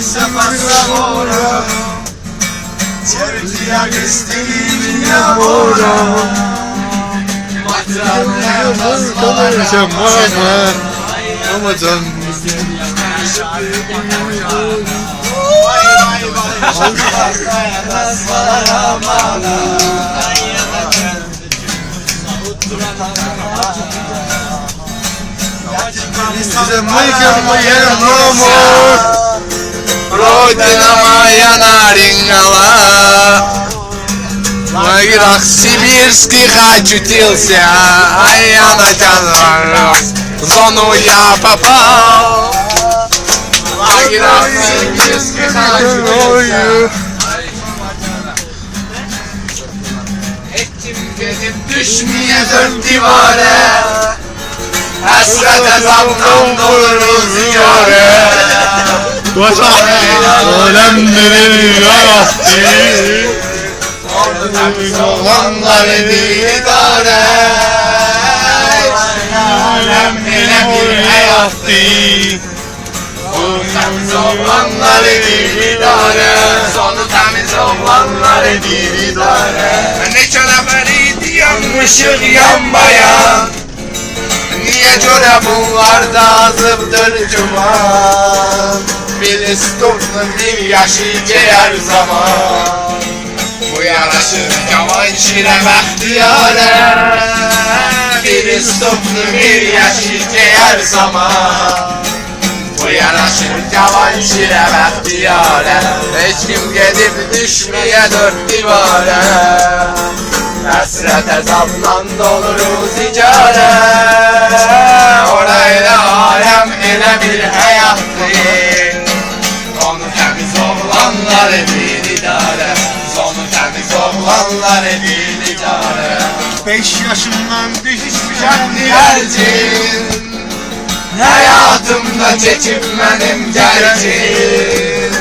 se passa ora, certi a questi lavora, ma tra le Родина моя нарингала, в играх сибирских очутился, а я на зону я попал. В играх сибирских очутился. Ettim gelip düşmeye dört divare, hasret azaptan doluruz yâre. Alemlerin yarattı, Olanları didare, alemlere bir hayattı. Temiz olanları didare, sonu temiz olanları didare. Ne çöleferiydi yanmışık yanmayan, niye göre bunlar da azıptır cuman. Filistin'in bir yaşı ciğer zaman, bu yaraşır cavan şire bəxtiyarə. Filistin'in bir yaşı ciğer zaman, bu yaraşır cavan şire bəxtiyarə. Heç kim gedib düşmeye dört divare, həsrət əzabdan doluruz icarə. Orayla alem elə bir həyatdır, sonu təmiz oğlanları bir idarə, sonu təmiz oğlanları bir idarə. 5 yaşımdan düşmüşəm Diyərcin, həyatımda çəkib mənim gərcin,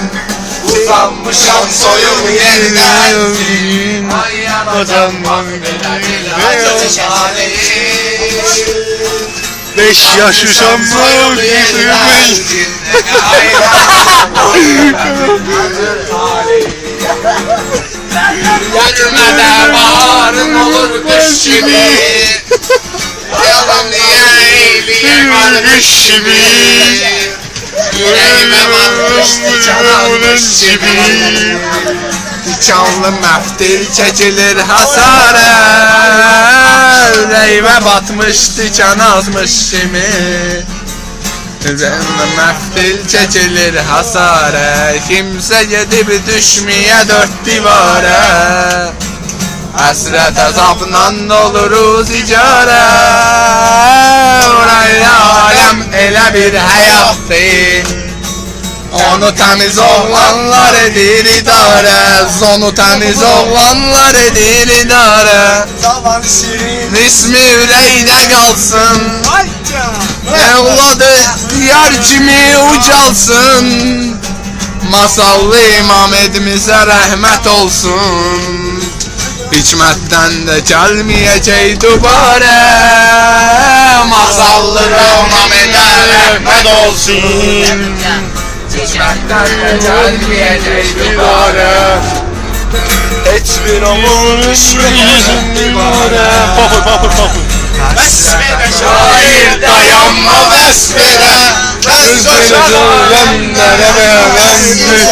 uzanmışam soyum yerdən, ayanacan belə beş yaş uşanmak gitmeyin. Gelmede baharın olur kış gibi, yalan niye eyleyem kardeş gibi. Yüreğime batmıştı cananmış gibi, canlı məftil çekilir hasara. Yüreğime batmıştı can azmış kimi, yüreğime məftil çekilir hasara. Kimse gedib düşmeye dört divare, həsrət əzabla doluruz icarə. Orayla alem elə bir həyatdır, onu təmiz oğlanlar edir idarə, onu təmiz oğlanlar edir idarə. Zaman şirin İsmi ürəkdə qalsın, evladı yar kimi ucalsın. Masallı İmamedimizə rəhmət olsun, hikmətdən də gəlməyəcək dubarə. Masallı İmamedə rəhmət olsun, hikmətdən də gəlməyəcək dubarə. Heç bir omur düşməyəcək divarə. Vəsfədə şair dayanma vəsfədə, vəsfədə aləmlərə məvəmdir,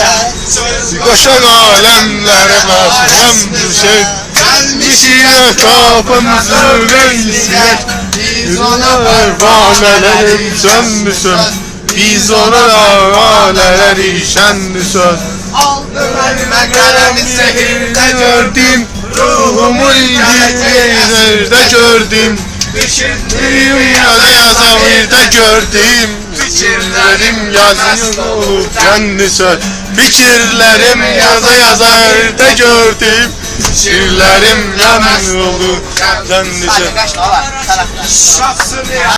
Koşan alemlere basmam düşer. gəlmişik Kapımızı reisler, biz ona pervanelerim söndüsün. Biz ona pervaneleri şendüsün. aldım elime kalemi sehirde gördüm, Ruhumu incilerde gördüm. düşürdüğüm Yaza yaza bir de gördüm. fikirlerim Yazıyor kendisi. Fikirlerim yaza yaza bir de gördüm. Şiirlerim yan yolu kendisi. şahsını